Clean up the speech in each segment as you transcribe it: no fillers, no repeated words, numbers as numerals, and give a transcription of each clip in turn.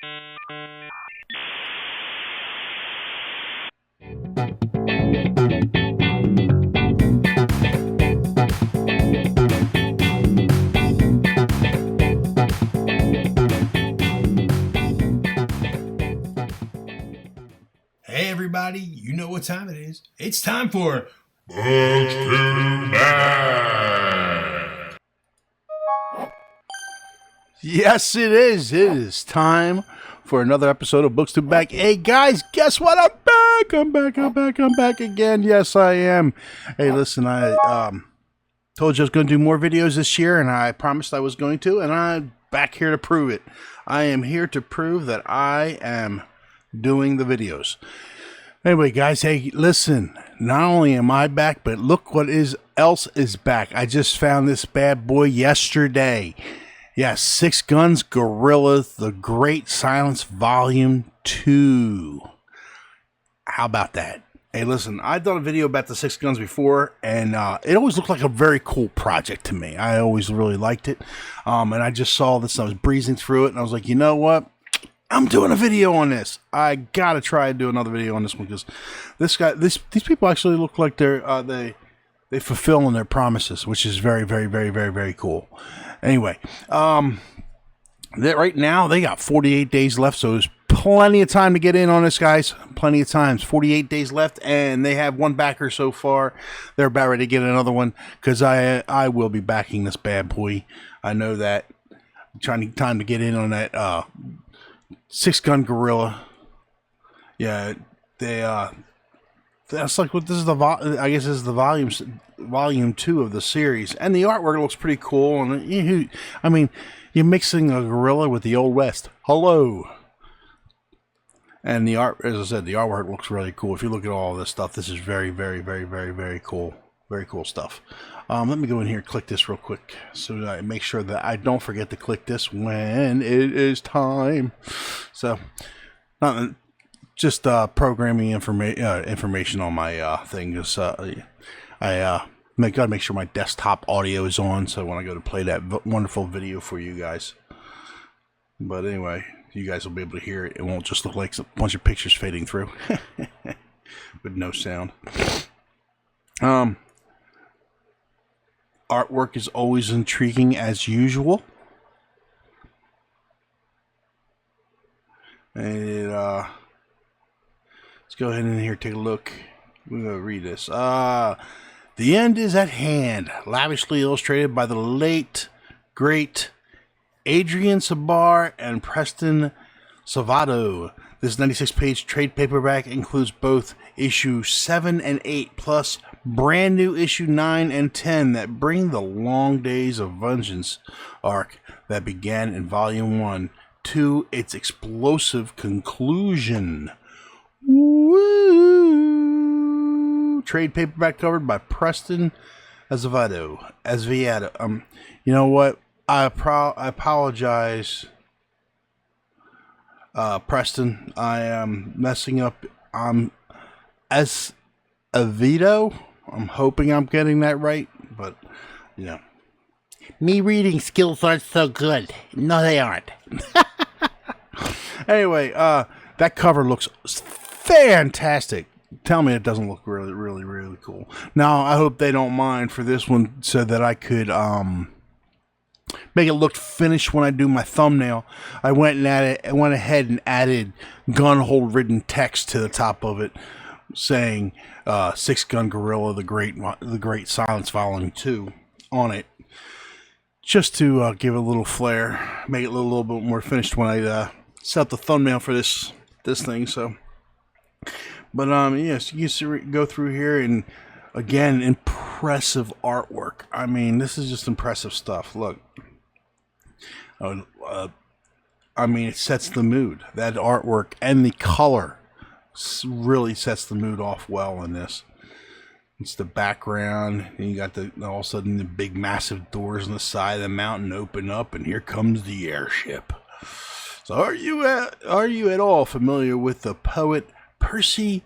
Hey everybody, you know what time it is. It's time for Books to Back. Yes, it is. It is time for another episode of Books to Back. Hey guys, guess what? I'm back. I'm back again. Yes, I am. Hey, listen, I told you I was going to do more videos this year, and I promised I was going to, and I'm back here to prove it. I am here to prove that I am doing the videos. Anyway, guys, hey, listen, not only am I back, but look what else is back. I just found this bad boy yesterday. Yeah, Six Guns Gorilla, The Great Silence Volume 2. How about that? Hey, listen, I've done a video about the Six Guns before, and it always looked like a very cool project to me. I always really liked it, and I just saw this, and I was breezing through it, and I was like, you know what? I'm doing a video on this. I gotta try and do another video on this one because these people actually look like they fulfill on their promises, which is very, very, very, very, very cool. Anyway, right now they got 48 days left, so there's plenty of time to get in on this, guys. Plenty of times. 48 days left, and they have one backer so far. They're about ready to get another one because I will be backing this bad boy. I know that. I'm trying time to get in on that. Six Gun Gorilla. Yeah, that's like what this is I guess this is the volume 2 of the series, and the artwork looks pretty cool. And I mean, you're mixing a gorilla with the Old West. Hello. And the art, as I said, the artwork looks really cool. If you look at all this stuff, this is very, very, very, very, very cool. Very cool stuff. Let me go in here and click this real quick so that I make sure that I don't forget to click this when it is time. So, just programming information on my thing. Just I gotta make sure my desktop audio is on, so when I go to play that wonderful video for you guys. But anyway, you guys will be able to hear it. It won't just look like a bunch of pictures fading through with no sound. Artwork is always intriguing as usual. And let's go ahead and here take a look. We're going to read this. The end is at hand. Lavishly illustrated by the late, great Adrian Sabar and Preston Salvato. This 96-page trade paperback includes both issue 7 and 8, plus brand new issue 9 and 10 that bring the Long Days of Vengeance arc that began in volume 1 to its explosive conclusion. Woo! Trade paperback covered by Preston Salvato. You know what? I apologize, Preston. I am messing up. Avito. I'm hoping I'm getting that right, but you know, me reading skills aren't so good. No, they aren't. Anyway, that cover looks fantastic. Tell me it doesn't look really, really, really cool. Now, I hope they don't mind for this one, so that I could make it look finished when I do my thumbnail. I went ahead and added gun-hold written text to the top of it, saying Six Gun Gorilla, the Great Silence Volume 2 on it, just to give it a little flair, make it a little bit more finished when I set up the thumbnail for this thing. So, but yes, you can go through here, and again, impressive artwork. I mean, this is just impressive stuff. Look, I mean, it sets the mood. That artwork and the color really sets the mood off well in this. It's the background, and you got all of a sudden the big massive doors on the side of the mountain open up, and here comes the airship. So are you at all familiar with the poet Percy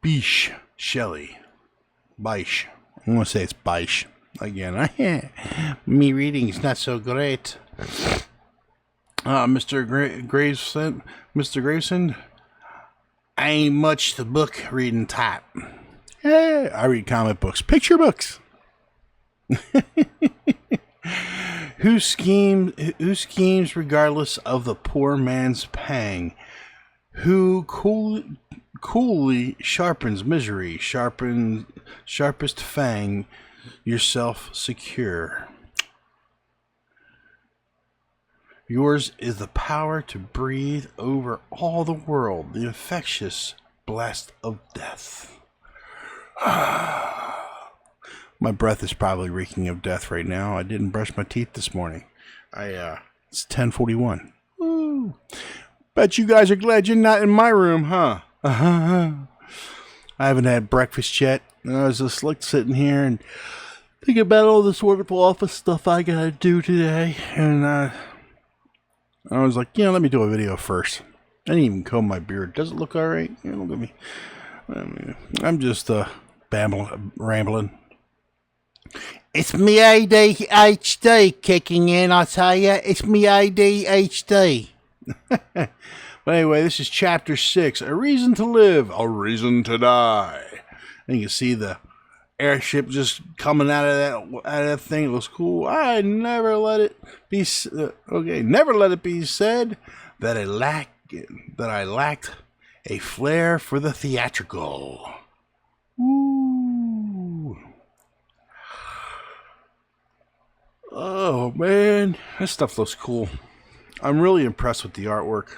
Bysshe Shelley? Bysshe. I'm going to say it's Bysshe. Again, me reading is not so great. Mr. Graveson, I ain't much the book reading type. Hey, I read comic books, picture books. Who schemes regardless of the poor man's pang? Who coolly sharpens misery, sharpest fang, yourself secure. Yours is the power to breathe over all the world, the infectious blast of death. My breath is probably reeking of death right now. I didn't brush my teeth this morning. It's 10:41. Woo. Bet you guys are glad you're not in my room, huh? I haven't had breakfast yet. I was just like sitting here and thinking about all this wonderful office stuff I gotta do today. And I was like, let me do a video first. I didn't even comb my beard. Does it look alright? Look at me. I'm just rambling. It's me ADHD kicking in, I tell ya. It's me ADHD. But anyway, this is chapter 6. A reason to live, a reason to die. And you can see the airship just coming out of that thing. It looks cool. I never let it be never let it be said that I lacked a flair for the theatrical. Ooh. Oh man, this stuff looks cool. I'm really impressed with the artwork.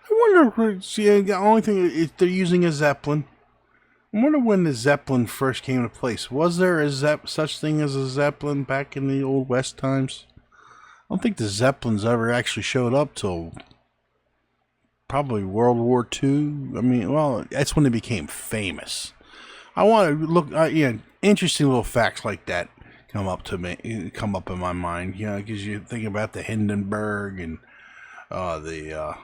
I wonder, the only thing is they're using a Zeppelin. I wonder when the Zeppelin first came into place. Was there a such thing as a Zeppelin back in the old West times? I don't think the Zeppelins ever actually showed up till probably World War II. I mean, well, that's when they became famous. I want to look, interesting little facts like that come up in my mind, because you think about the Hindenburg and the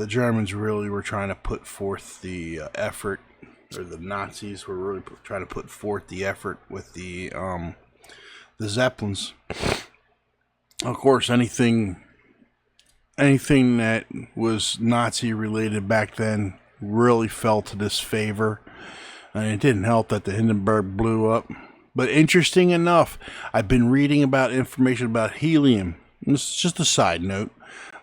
Germans really were trying to put forth the effort, or the Nazis were really trying to put forth the effort with the Zeppelins. Of course, anything that was Nazi related back then really fell to disfavor. And it didn't help that the Hindenburg blew up. But interesting enough, I've been reading about information about helium. This is just a side note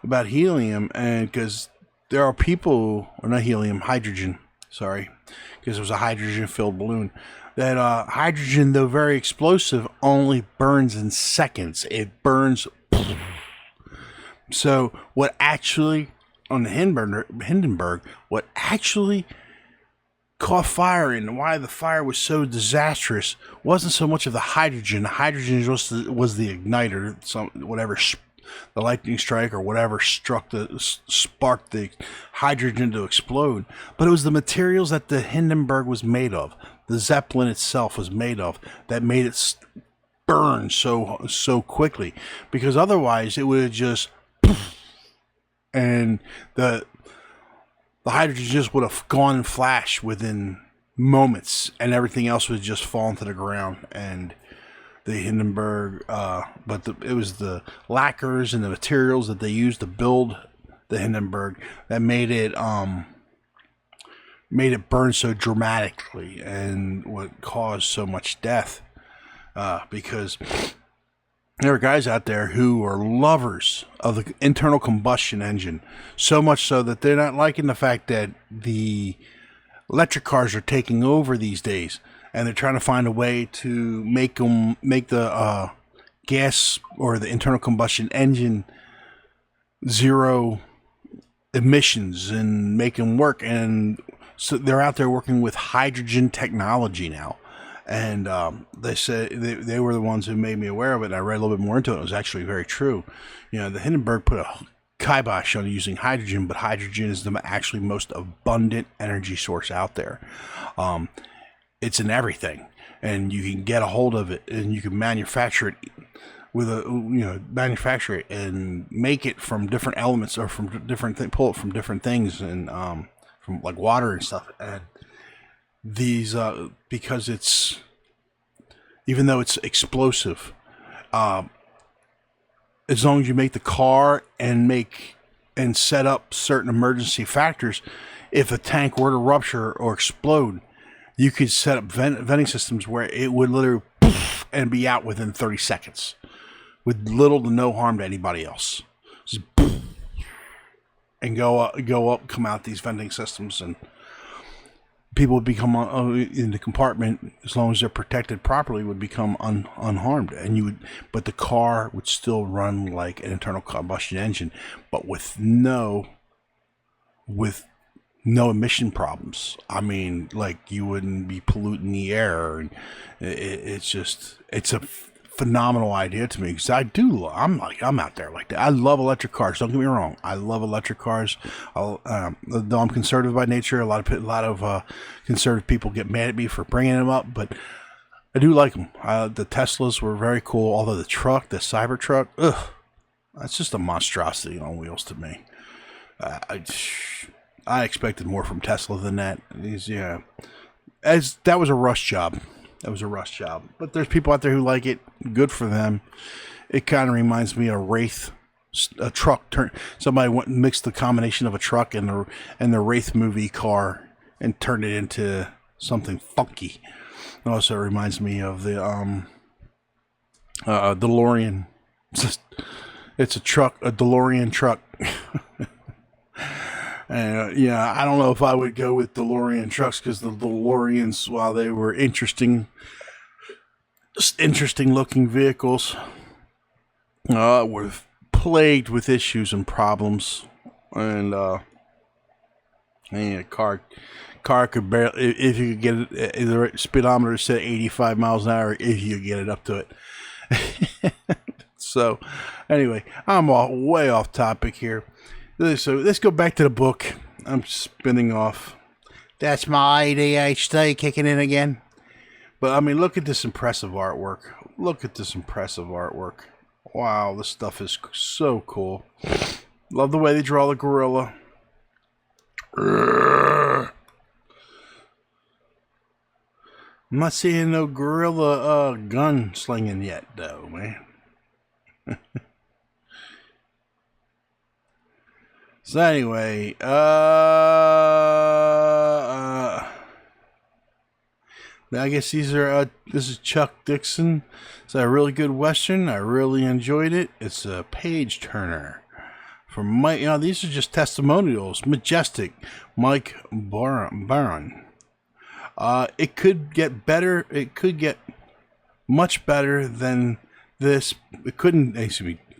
about helium, and because there are people, or not helium, hydrogen, sorry, because it was a hydrogen-filled balloon. That hydrogen, though very explosive, only burns in seconds. It burns. So what actually, on the Hindenburg, what actually caught fire and why the fire was so disastrous wasn't so much of the hydrogen. The hydrogen was the igniter, the lightning strike or whatever sparked the hydrogen to explode. But it was the materials that the Hindenburg was made of, the Zeppelin itself was made of, that made it burn so quickly. Because otherwise it would have just and the hydrogen just would have gone in flash within moments, and everything else would just fall into the ground. And the Hindenburg, it was the lacquers and the materials that they used to build the Hindenburg that made it burn so dramatically, and what caused so much death. Because there are guys out there who are lovers of the internal combustion engine, so much so that they're not liking the fact that the electric cars are taking over these days, and they're trying to find a way to make the gas or the internal combustion engine zero emissions and make them work. And so they're out there working with hydrogen technology now. And they said they were the ones who made me aware of it, and I read a little bit more into it. It was actually very true. The Hindenburg put a kibosh on using hydrogen, but hydrogen is the actually most abundant energy source out there. It's in everything, and you can get a hold of it, and you can manufacture it manufacture it and make it from different elements, or from different pull it from different things, and from like water and stuff. And these, because it's, even though it's explosive, as long as you make the car and set up certain emergency factors, if a tank were to rupture or explode, you could set up venting systems where it would literally poof and be out within 30 seconds with little to no harm to anybody else. Just poof, and go up, come out these venting systems, and people would become in the compartment, as long as they're protected properly, would become unharmed. And but the car would still run like an internal combustion engine, but with no emission problems. I mean, like, you wouldn't be polluting the air, and it's a phenomenal idea to me, because I'm out there like that. I love electric cars. Don't get me wrong. I love electric cars. Though I'm conservative by nature, a lot of conservative people get mad at me for bringing them up, but I do like them. The Teslas were very cool. Although the Cybertruck, that's just a monstrosity on wheels to me. I expected more from Tesla than that. That was a rush job. But there's people out there who like it. Good for them. It kind of reminds me of Wraith, a truck. Somebody mixed the combination of a truck and the Wraith movie car and turned it into something funky. It also reminds me of the DeLorean. It's a truck, a DeLorean truck. And I don't know if I would go with DeLorean trucks, because the DeLoreans, while they were interesting looking vehicles, were plagued with issues and problems. And a car could barely, if you could get it, the speedometer set 85 miles an hour, if you could get it up to it. So, anyway, I'm way off topic here. So let's go back to the book. I'm spinning off. That's my ADHD kicking in again. But I mean, look at this impressive artwork. Wow, this stuff is so cool. Love the way they draw the gorilla. I'm not seeing no gorilla gun slinging yet, though, man. So anyway, I guess these are, this is Chuck Dixon. It's a really good Western. I really enjoyed it. It's a page turner. From Mike, these are just testimonials. Majestic, Mike Baron. It could get better. It could get much better than this.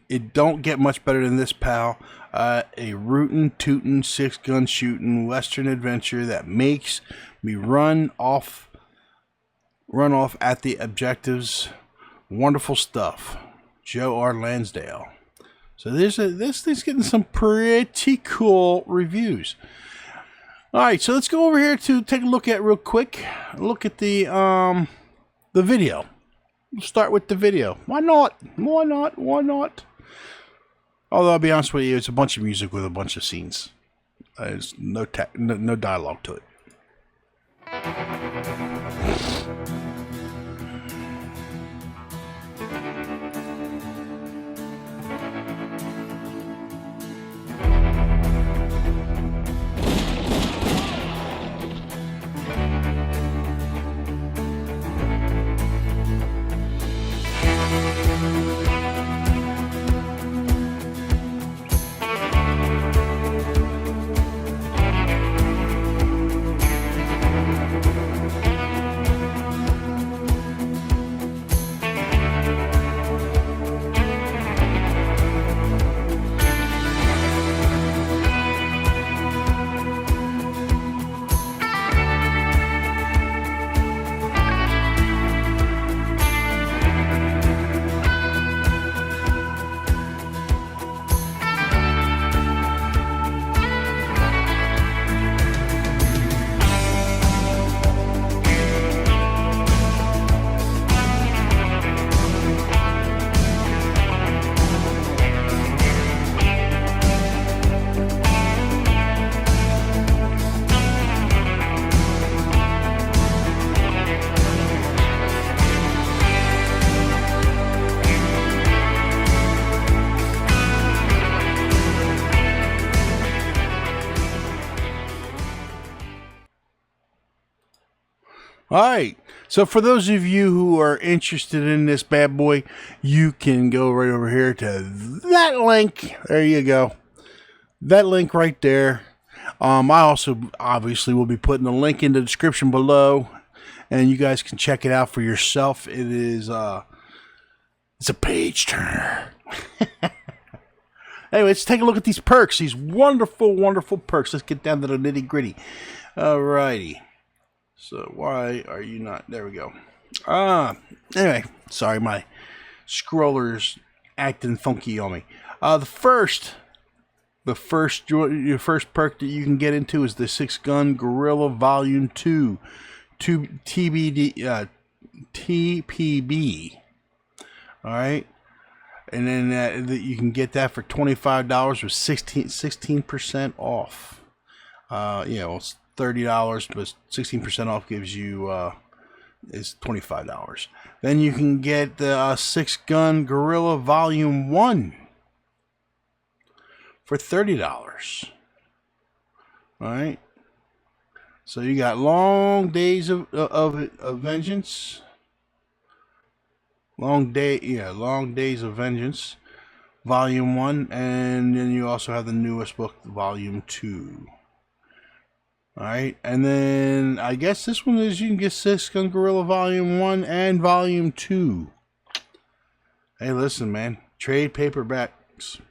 It don't get much better than this, pal. A rootin', tootin', 6-gun shootin' Western adventure that makes me run off at the objectives. Wonderful stuff. Joe R. Lansdale. So this thing's getting some pretty cool reviews. All right, so let's go over here to take a look at real quick. Look at the video. We'll start with the video. Why not? Although I'll be honest with you, it's a bunch of music with a bunch of scenes. There's no dialogue to it. All right. So for those of you who are interested in this bad boy, you can go right over here to that link. There you go. That link right there. I also obviously will be putting a link in the description below, and you guys can check it out for yourself. It is it's a page turner. Anyway, let's take a look at these perks. These wonderful, wonderful perks. Let's get down to the nitty gritty. Alrighty. So why are you not? There we go. Anyway, sorry, my scroller's acting funky on me. Your first perk that you can get into is the 6-Gun Gorilla Volume 2 TBD TPB. All right. And then you can get that for $25 with 16% off. It's $30, but 16% off gives you is $25. Then you can get the 6-Gun Gorilla Volume 1 for $30. All right. So you got Long Days of Vengeance. Long Days of Vengeance, Volume 1, and then you also have the newest book, Volume 2. Alright, and then I guess this one is you can get 6-Gun Gorilla Volume 1 and Volume 2. Hey, listen, man, trade paperbacks.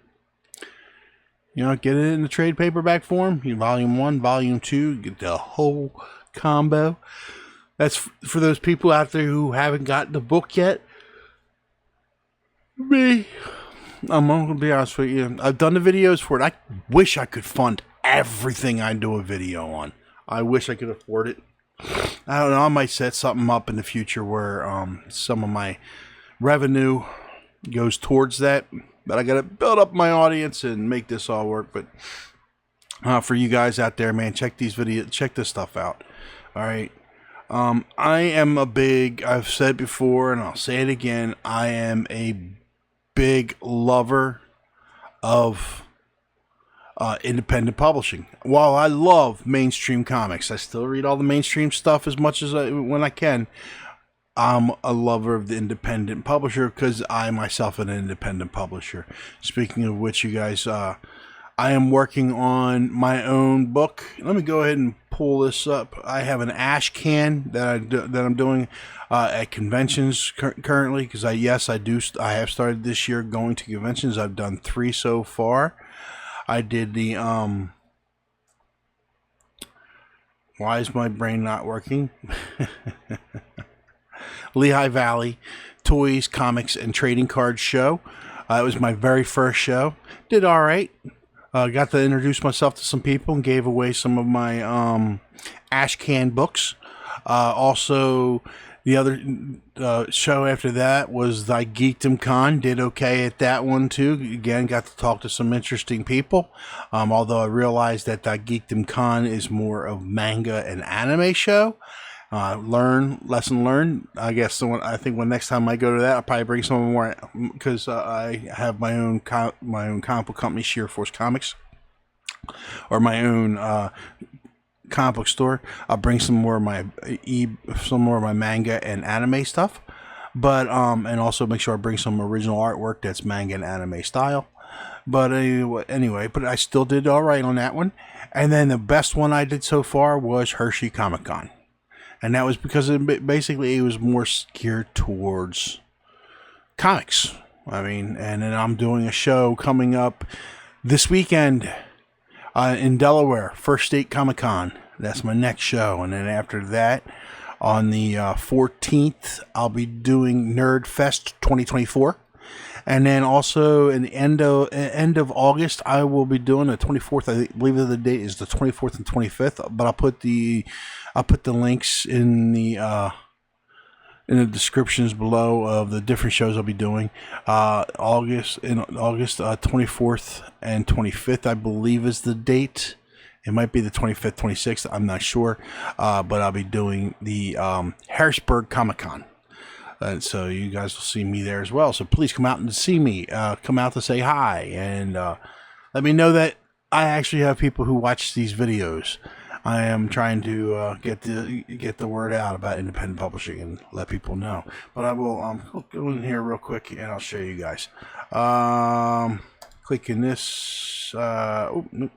Get it in the trade paperback form. Volume 1, Volume 2, get the whole combo. That's for those people out there who haven't got the book yet. I'm gonna be honest with you. I've done the videos for it. I wish I could fund everything I do a video on. I wish I could afford it. I don't know. I might set something up in the future where some of my revenue goes towards that. But I gotta build up my audience and make this all work. But for you guys out there, man, check these videos. Check this stuff out. All right. I am I've said before, and I'll say it again. I am a big lover of independent publishing. While I love mainstream comics, I still read all the mainstream stuff as much as when I can. I'm a lover of the independent publisher because I myself am an independent publisher. Speaking of which, you guys, I am working on my own book. Let me go ahead and pull this up. I have an ash can that I'm doing at conventions currently because I have started this year going to conventions. I've done 3 so far. I did the why is my brain not working? Lehigh Valley Toys, Comics, and Trading Cards show. It was my very first show. Did all right. Got to introduce myself to some people and gave away some of my ash can books. Also, the other show after that was the Geekdom Con. Did okay at that one too. Again, got to talk to some interesting people. Although I realized that the Geekdom Con is more of manga and anime show. Lesson learned. I guess I think when next time I go to that, I'll probably bring some more because I have my own comic book company, Sheer Force Comics, or my own comic book store. I'll bring some more of my manga and anime stuff, but and also make sure I bring some original artwork that's manga and anime style. But anyway, but I still did all right on that one. And then the best one I did so far was Hershey Comic Con. And that was because basically it was more geared towards comics. I mean, and then I'm doing a show coming up this weekend in Delaware, First State Comic Con. That's my next show. And then after that, on the 14th, I'll be doing Nerd Fest 2024. And then also in the end of August, I will be doing the 24th. I believe the date is the 24th and 25th. But I'll put the links in the descriptions below of the different shows I'll be doing. August 24th and 25th, I believe, is the date. It might be the 25th, 26th. I'm not sure. But I'll be doing the Harrisburg Comic Con. And so you guys will see me there as well. So please come out and see me. Come out to say hi. And let me know that I actually have people who watch these videos. I am trying to get the word out about independent publishing and let people know. But I will go in here real quick and I'll show you guys. Click in this. Oh, nope.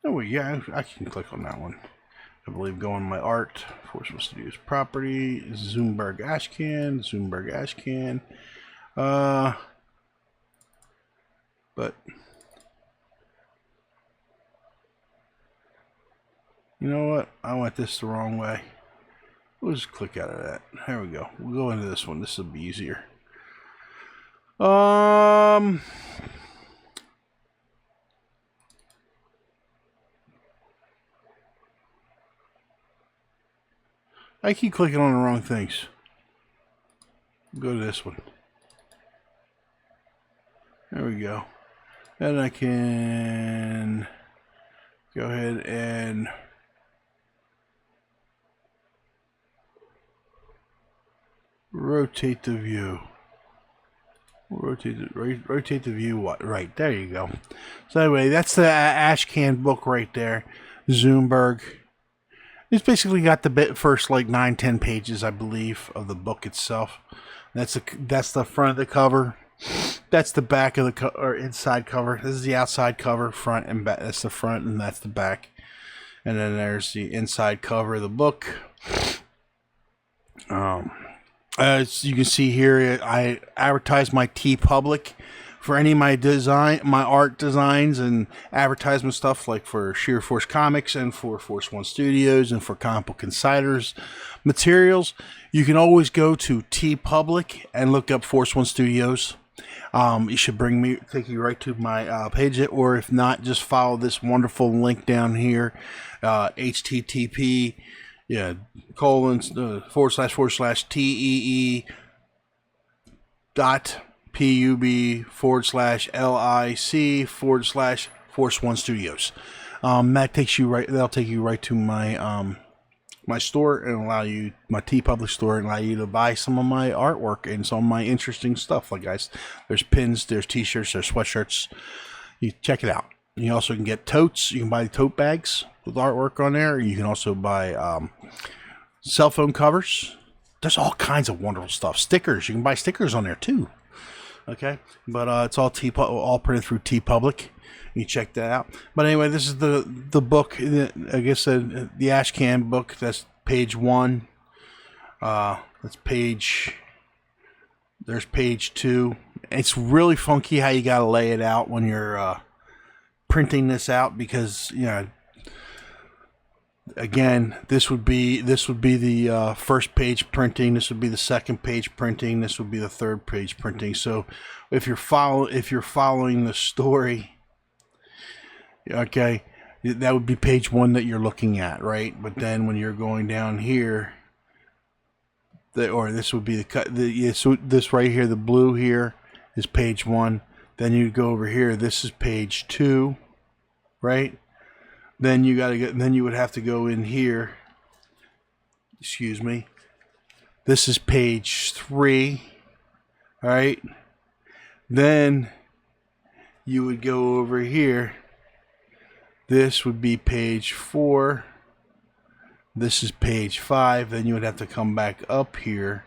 Oh, yeah, I can click on that one. I believe go on my art, Forceful Studios property, Zoomberg Ashcan. But you know what? I went this the wrong way. We'll just click out of that. There we go. We'll go into this one. This will be easier. I keep clicking on the wrong things. Go to this one. There we go. And I can go ahead and rotate the view. Rotate the view. Right, there you go. So anyway, that's the Ashcan book right there. Zoomberg. It's basically got the first like 9-10 pages, I believe, of the book itself. That's the front of the cover. That's the back of the or inside cover. This is the outside cover, front and back. That's the front, and that's the back. And then there's the inside cover of the book. As you can see here, I advertise my TeePublic for any of my art designs and advertisement stuff, like for Sheer Force Comics and for Force One Studios and for Comic Book Insiders materials. You can always go to TeePublic and look up Force One Studios. It should take you right to my page, or if not, just follow this wonderful link down here, http //tee pub/lic/Force One Studios. That'll take you right to my my store and allow you my TeePublic store and allow you to buy some of my artwork and some of my interesting stuff. Like guys, there's pins, there's t-shirts, there's sweatshirts. You check it out. You also can get totes. You can buy tote bags with artwork on there. You can also buy cell phone covers. There's all kinds of wonderful stuff. Stickers. You can buy stickers on there too. Okay, but it's all printed through TeePublic. You check that out. But anyway, this is the book. I guess the Ashcan book. That's page 1. That's page. There's page 2. It's really funky how you gotta lay it out when you're printing this out, because again, this would be the first page printing. This would be the second page printing. This would be the third page printing. So if you're following the story, okay, that would be page 1 that you're looking at, right? But then when you're going down here, this would be the cut. So this right here, the blue here, is page 1. Then you go over here. This is page 2, right? Then you gotta get. Then you would have to go in here. Excuse me. This is page 3. All right. Then you would go over here. This would be page 4. This is page 5. Then you would have to come back up here,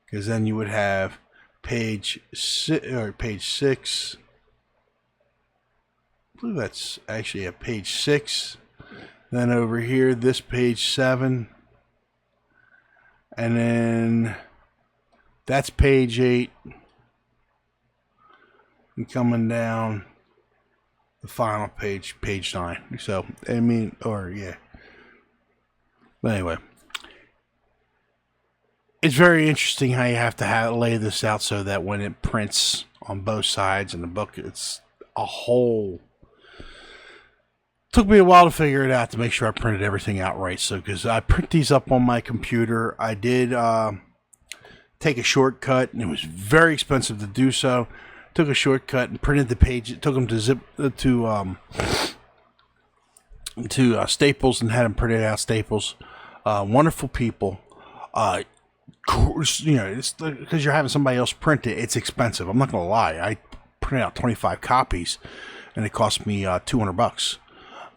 because then you would have page 6. I believe that's actually a page 6. Then over here, this page 7. And then that's page 8. And coming down, the final page, page 9. So, yeah. But anyway, it's very interesting how you have to lay this out so that when it prints on both sides in the book, it's a whole. Took me a while to figure it out to make sure I printed everything out right. So, because I print these up on my computer, I did take a shortcut, and it was very expensive to do so. Took a shortcut and printed the page. It took them to Staples and had them printed out Staples. Wonderful people. Because you're having somebody else print it, it's expensive. I'm not gonna lie. I printed out 25 copies, and it cost me $200.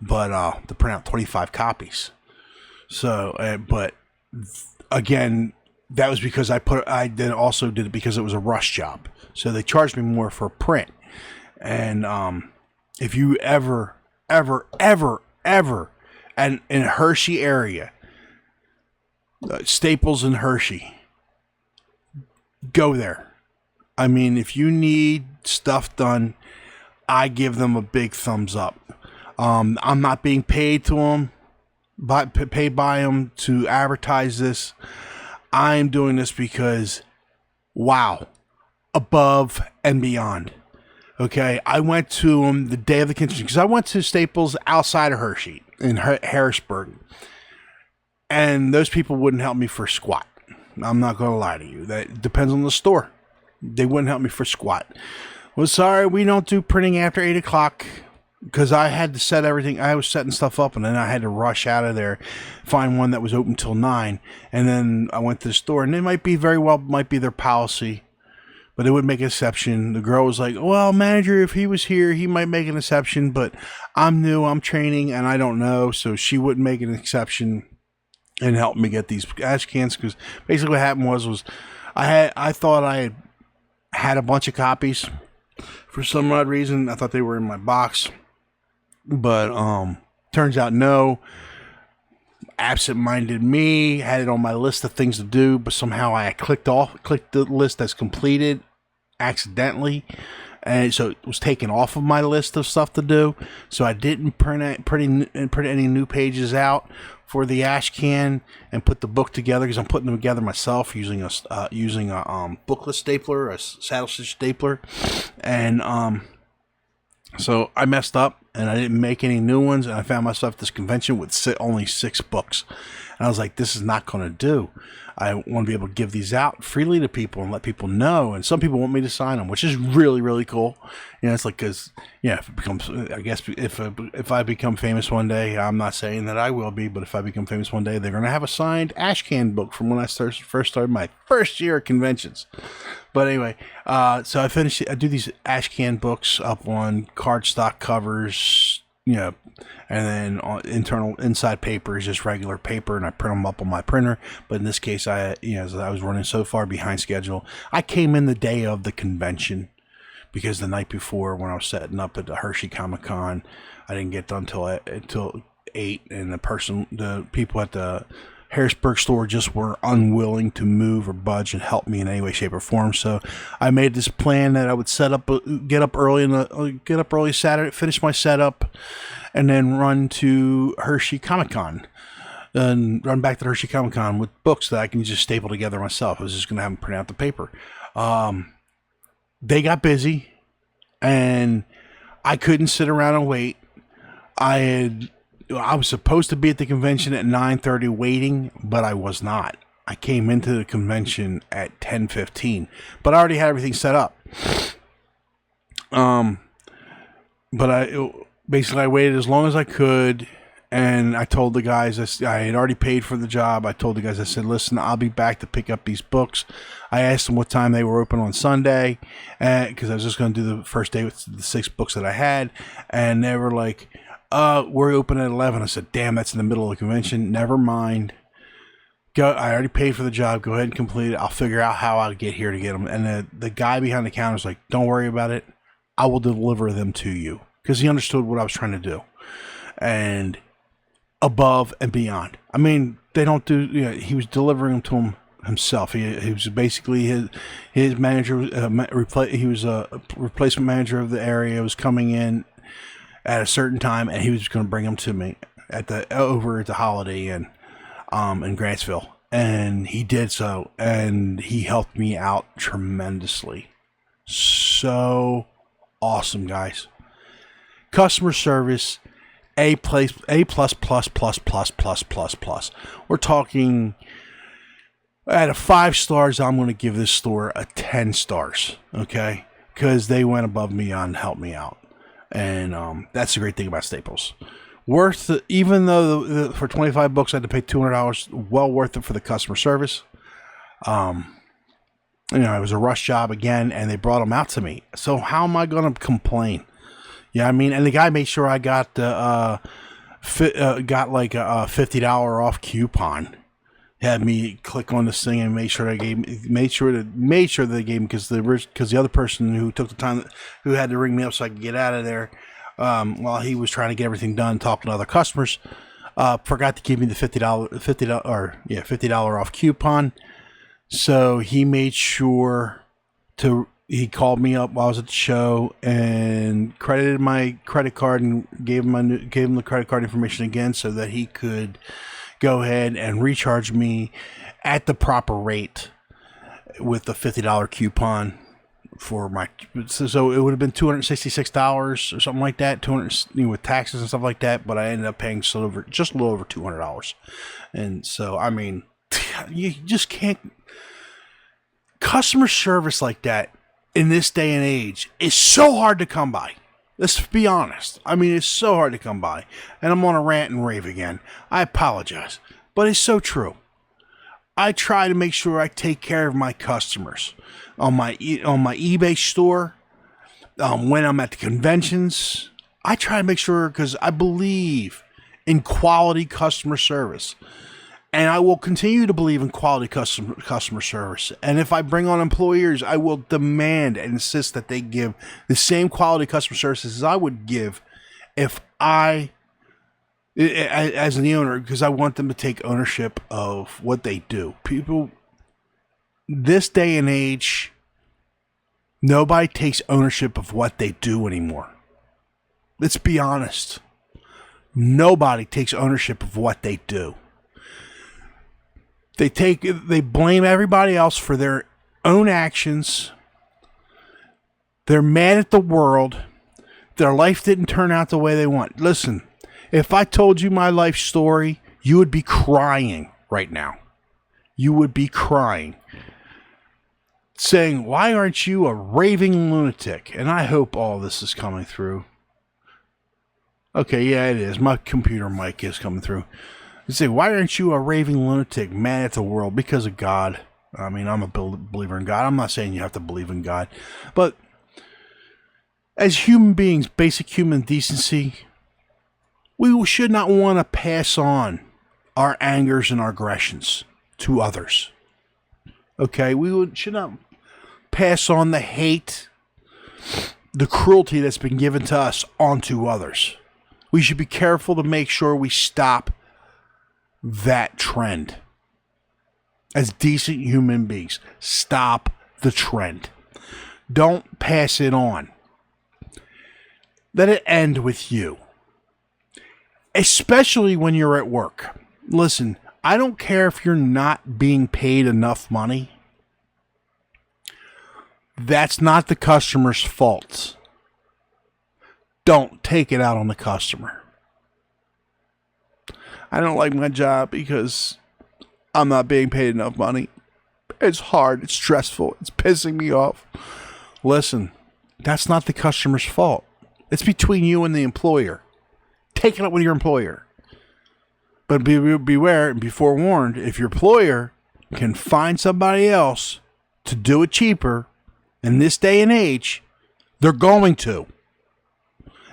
but to print out 25 copies. So, but again, that was because I also did it because it was a rush job. So they charged me more for print. And if you ever, and in Hershey area, Staples in Hershey, go there. I mean, if you need stuff done, I give them a big thumbs up. I'm not being paid to them, paid by them to advertise this. I'm doing this because, wow, above and beyond. Okay, I went to them the day of the convention because I went to Staples outside of Hershey in Harrisburg, and those people wouldn't help me for squat. I'm not going to lie to you. That depends on the store. They wouldn't help me for squat. Well, sorry, we don't do printing after 8 o'clock because I had to set everything. I was setting stuff up, and then I had to rush out of there, find one that was open till 9, and then I went to the store, and it might be their policy, but it would make an exception. The girl was like, well, manager, if he was here, he might make an exception, but I'm new, I'm training, and I don't know, so she wouldn't make an exception and help me get these ash cans, because basically what happened was I thought I had a bunch of copies. For some odd reason, I thought they were in my box, but turns out no. Absent-minded me, had it on my list of things to do, but somehow I clicked the list as completed accidentally, and so it was taken off of my list of stuff to do. So I didn't print any new pages out for the ash can and put the book together, because I'm putting them together myself using a booklet stapler, a saddle stitch stapler, and so I messed up and I didn't make any new ones, and I found myself at this convention with only 6 books, and I was like, this is not going to do. I want to be able to give these out freely to people and let people know, and some people want me to sign them, which is really, really cool. You know, it's like, because, yeah, if it becomes, I guess, if I become famous one day, I'm not saying that I will be, but if I become famous one day, they're going to have a signed ash can book from when I first started my first year at conventions. But anyway, so I do these ash can books up on cardstock covers, you know, and then on inside paper is just regular paper, and I print them up on my printer. But in this case, as I was running so far behind schedule, I came in the day of the convention, because the night before, when I was setting up at the Hershey Comic Con, I didn't get done until 8, and the people at the Harrisburg store just were unwilling to move or budge and help me in any way, shape, or form. So I made this plan that I would get up early Saturday, finish my setup, and then run to Hershey Comic Con, and run back to Hershey Comic Con with books that I can just staple together myself. I was just going to have them print out the paper. They got busy, and I couldn't sit around and wait. I was supposed to be at the convention at 9:30 waiting, but I was not. I came into the convention at 10:15, but I already had everything set up. But I waited as long as I could, and I told the guys, I had already paid for the job. I told the guys, I said, listen, I'll be back to pick up these books. I asked them what time they were open on Sunday, because I was just going to do the first day with the 6 books that I had, and they were like, we're open at 11. I said, damn, that's in the middle of the convention. Never mind. I already paid for the job. Go ahead and complete it. I'll figure out how I'll get here to get them. And the guy behind the counter was like, don't worry about it. I will deliver them to you. Because he understood what I was trying to do. And above and beyond. I mean, they don't do, he was delivering them to him himself. He was basically his manager. He was a replacement manager of the area. Was coming in at a certain time, and he was going to bring them to me over at the Holiday Inn in Grantsville, and he did so, and he helped me out tremendously. So awesome, guys. Customer service, A plus plus plus plus plus plus plus. We're talking, out of 5 stars, I'm going to give this store a 10 stars, okay? Because they went above and beyond to help me out. And that's the great thing about Staples. Even though for 25 books I had to pay $200, well worth it for the customer service. It was a rush job again, and they brought them out to me. So how am I going to complain? Yeah, I mean, and the guy made sure I got got like a $50 off coupon. Had me click on this thing and make sure they gave because the other person who took the time, who had to ring me up so I could get out of there, while he was trying to get everything done, talking to other customers, forgot to give me the $50 off coupon. So he made sure he called me up while I was at the show and credited my credit card and gave him the credit card information again so that he could go ahead and recharge me at the proper rate with the $50 coupon for my. So it would have been $266 or something like that, 200 with taxes and stuff like that. But I ended up paying just a little over $200. And so, I mean, you just can't. Customer service like that in this day and age is so hard to come by. Let's be honest. I mean, it's so hard to come by. And I'm on a rant and rave again. I apologize. But it's so true. I try to make sure I take care of my customers on my eBay store. When I'm at the conventions, I try to make sure, because I believe in quality customer service. And I will continue to believe in quality customer service. And if I bring on employers, I will demand and insist that they give the same quality customer service as I would give if I, as the owner, because I want them to take ownership of what they do. People, this day and age, nobody takes ownership of what they do anymore. Let's be honest. Nobody takes ownership of what they do. They blame everybody else for their own actions. They're mad at the world. Their life didn't turn out the way they want. Listen, if I told you my life story, you would be crying right now. You would be crying. Saying, why aren't you a raving lunatic? And I hope all this is coming through. Okay, yeah, it is. My computer mic is coming through. You say, why aren't you a raving lunatic, mad at the world? Because of God. I mean, I'm a believer in God. I'm not saying you have to believe in God. But as human beings, basic human decency, we should not want to pass on our angers and our aggressions to others. Okay? Should not pass on the hate, the cruelty that's been given to us onto others. We should be careful to make sure we stop that trend. As decent human beings, stop the trend. Don't pass it on. Let it end with you. Especially when you're at work. Listen, I don't care if you're not being paid enough money. That's not the customer's fault. Don't take it out on the customer. I don't like my job because I'm not being paid enough money. It's hard. It's stressful. It's pissing me off. Listen, that's not the customer's fault. It's between you and the employer. Take it up with your employer. But beware and be forewarned, if your employer can find somebody else to do it cheaper in this day and age, they're going to.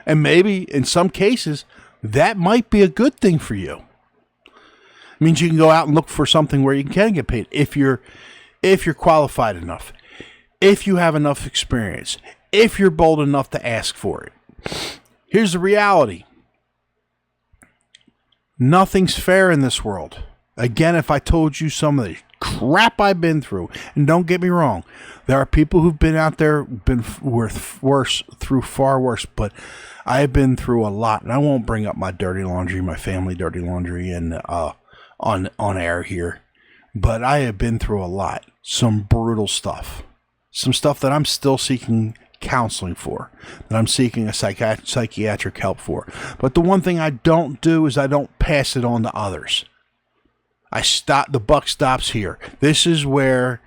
And maybe in some cases, that might be a good thing for you. It means you can go out and look for something where you can get paid if you're qualified enough, if you have enough experience, if you're bold enough to ask for it. Here's the reality. Nothing's fair in this world. Again, if I told you some of the crap I've been through, and don't get me wrong, there are people who've been out there, been through far worse, but I have been through a lot, and I won't bring up my dirty laundry, my family dirty laundry, and on air here, but I have been through a lot. Some brutal stuff. Some stuff that I'm still seeking counseling for, that I'm seeking a psychiatric help for. But the one thing I don't do is I don't pass it on to others. The buck stops here. This is where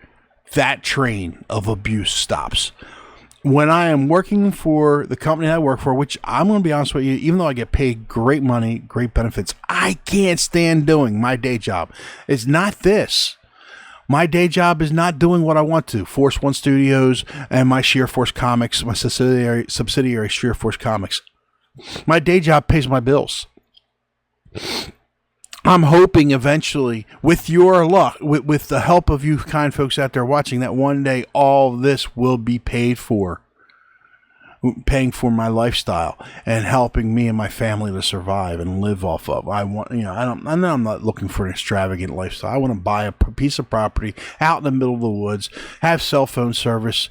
that train of abuse stops. When I am working for the company I work for, which I'm going to be honest with you, even though I get paid great money, great benefits, I can't stand doing my day job. It's not this. My day job is not doing what I want to. Force One Studios and my Sheer Force Comics, my subsidiary Sheer Force Comics. My day job pays my bills. I'm hoping eventually, with your luck, with the help of you kind folks out there watching, that one day all this will be paid for. Paying for my lifestyle and helping me and my family to survive and live off of. I know I'm not looking for an extravagant lifestyle. I want to buy a piece of property out in the middle of the woods, have cell phone service,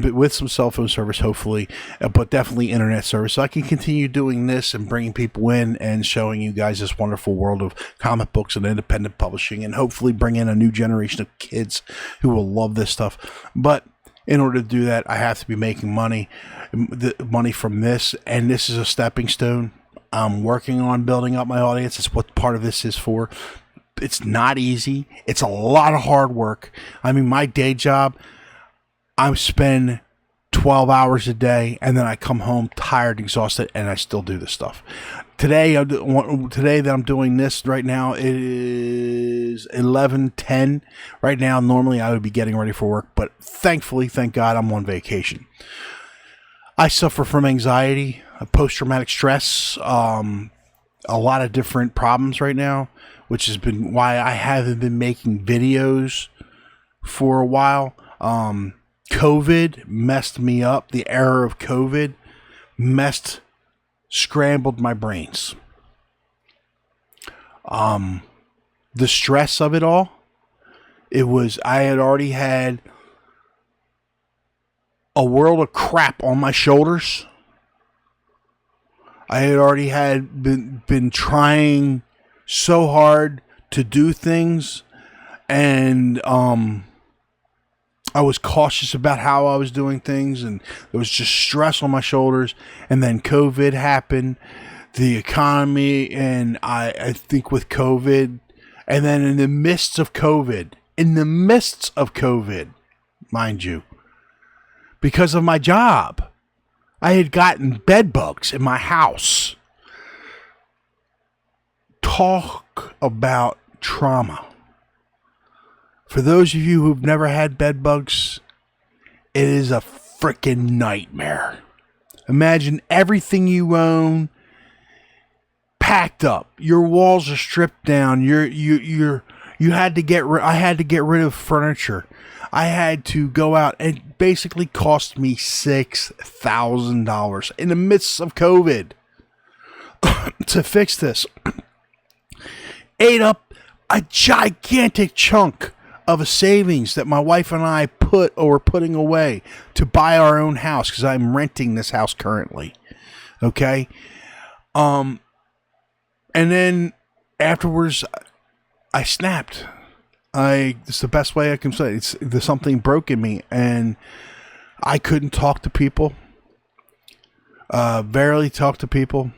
with some cell phone service, hopefully, but definitely internet service. So I can continue doing this and bringing people in and showing you guys this wonderful world of comic books and independent publishing, and hopefully bring in a new generation of kids who will love this stuff. But in order to do that, I have to be making money from this, and this is a stepping stone. I'm working on building up my audience. That's what part of this is for. It's not easy. It's a lot of hard work. I mean, my day job, I spend 12 hours a day, and then I come home tired, exhausted, and I still do this stuff. Today that I'm doing this right now, it is 11:10. Right now, normally I would be getting ready for work, but thankfully, thank God, I'm on vacation. I suffer from anxiety, post-traumatic stress, a lot of different problems right now, which has been why I haven't been making videos for a while. COVID messed me up. The era of COVID scrambled my brains. The stress of it all, I had already had a world of crap on my shoulders. I had already been trying so hard to do things, and I was cautious about how I was doing things, and there was just stress on my shoulders. And then COVID happened, the economy, and I think with COVID, and then in the midst of COVID, mind you, because of my job, I had gotten bed bugs in my house. Talk about trauma. For those of you who've never had bed bugs, it is a freaking nightmare. Imagine everything you own packed up. Your walls are stripped down. I had to get rid of furniture. I had to go out, and it basically cost me $6,000 in the midst of COVID to fix this. Ate up a gigantic chunk of a savings that my wife and I were putting away to buy our own house, because I'm renting this house currently. Okay. And then afterwards I snapped. It's the best way I can say it. There's something broke in me, and I couldn't talk to people. Barely talk to people.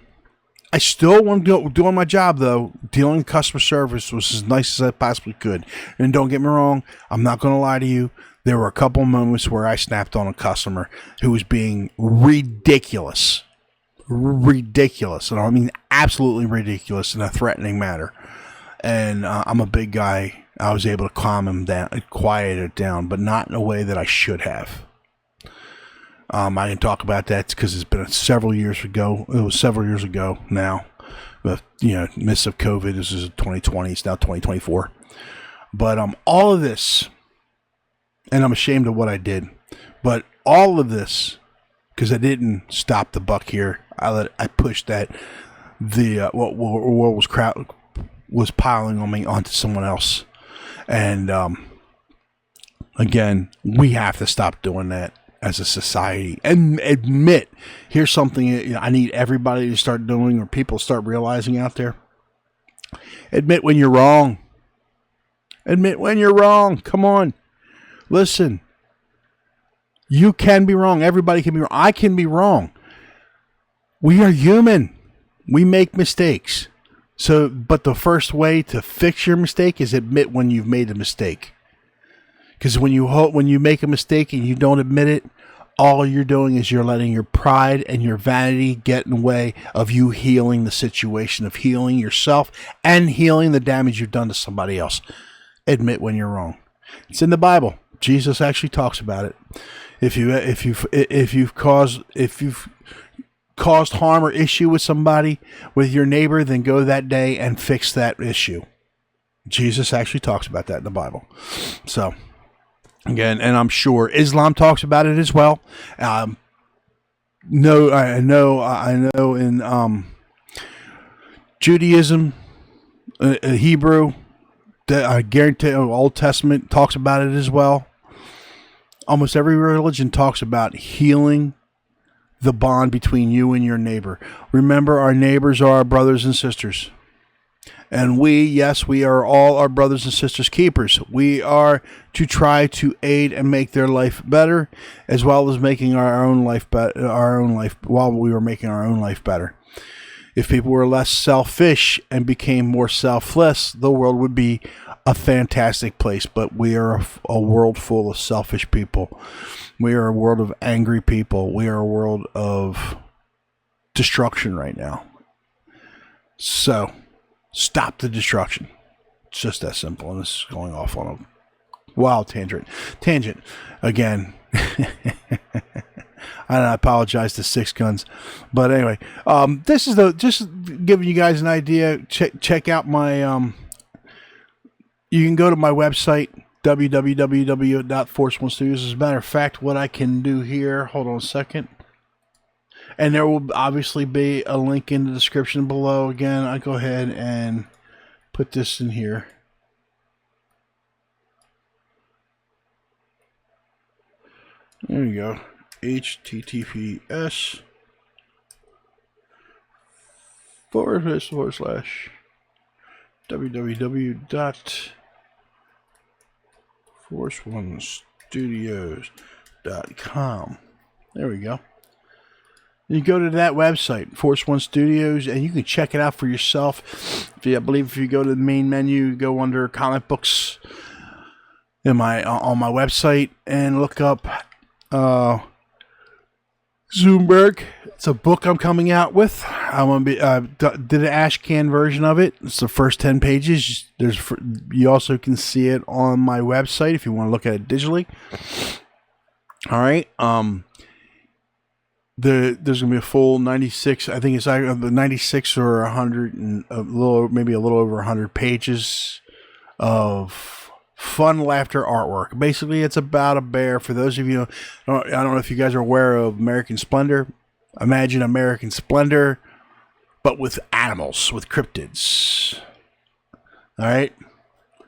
I still want to doing my job, though. Dealing with customer service was as nice as I possibly could. And don't get me wrong, I'm not going to lie to you. There were a couple of moments where I snapped on a customer who was being ridiculous. Ridiculous. And I mean absolutely ridiculous in a threatening manner. And I'm a big guy. I was able to calm him down, quiet it down, but not in a way that I should have. I can talk about that because it's been several years ago. It was several years ago now. But, midst of COVID, this is 2020. It's now 2024. But all of this, and I'm ashamed of what I did, but all of this, because I didn't stop the buck here. I pushed that what was piling on me onto someone else. And again, we have to stop doing that as a society, and admit, here's something I need everybody to start doing, or people start realizing out there. Admit when you're wrong. Admit when you're wrong. Come on. Listen. You can be wrong. Everybody can be wrong. I can be wrong. We are human. We make mistakes. But the first way to fix your mistake is admit when you've made a mistake. Because when you make a mistake and you don't admit it, all you're doing is you're letting your pride and your vanity get in the way of you healing the situation, of healing yourself and healing the damage you've done to somebody else. Admit when you're wrong. It's in the Bible. Jesus actually talks about it. If you've caused harm or issue with somebody, with your neighbor, then go that day and fix that issue. Jesus actually talks about that in the Bible. So, again, and I'm sure Islam talks about it as well. No, I know in Judaism, Hebrew, I guarantee Old Testament talks about it as well. Almost every religion talks about healing the bond between you and your neighbor. Remember, our neighbors are our brothers and sisters. And we are all our brothers and sisters keepers. We are to try to aid and make their life better, as well as making our own life while we were making our own life better. If people were less selfish and became more selfless, the world would be a fantastic place. But we are a world full of selfish people. We are a world of angry people. We are a world of destruction right now. So, stop the destruction. It's just that simple. And this is going off on a wild tangent. Again. I apologize to Six Guns. But anyway, this is just giving you guys an idea. Check out my, you can go to my website, www.force1studios. As a matter of fact, what I can do here, hold on a second. And there will obviously be a link in the description below. Again, I go ahead and put this in here. There you go. https www.force1studios.com. There we go. You go to that website, Force One Studios, and you can check it out for yourself. I believe if you go to the main menu, go under comic books on my website and look up Zoomberg. It's a book I'm coming out with. I'm gonna be did an ash can version of it. It's the first 10 pages. You also can see it on my website if you want to look at it digitally. All right. There's gonna be a full 96. I think it's either 96 or 100 and maybe a little over 100 pages of fun laughter artwork. Basically, it's about a bear. For those of you, I don't know if you guys are aware of American Splendor. Imagine American Splendor, but with animals, with cryptids. All right,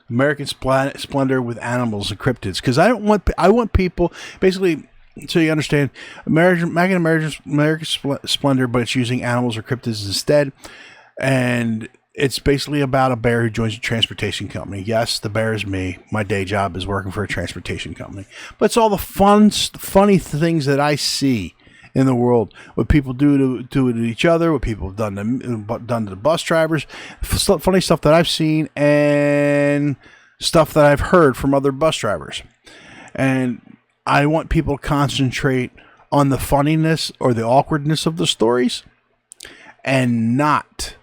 American Splendor with animals and cryptids. Because I want people basically. So you understand, American Splendor, but it's using animals or cryptids instead. And it's basically about a bear who joins a transportation company. Yes, the bear is me. My day job is working for a transportation company. But it's all the funny things that I see in the world. What people do to each other, what people have done to the bus drivers. Funny stuff that I've seen and stuff that I've heard from other bus drivers. And I want people to concentrate on the funniness or the awkwardness of the stories and not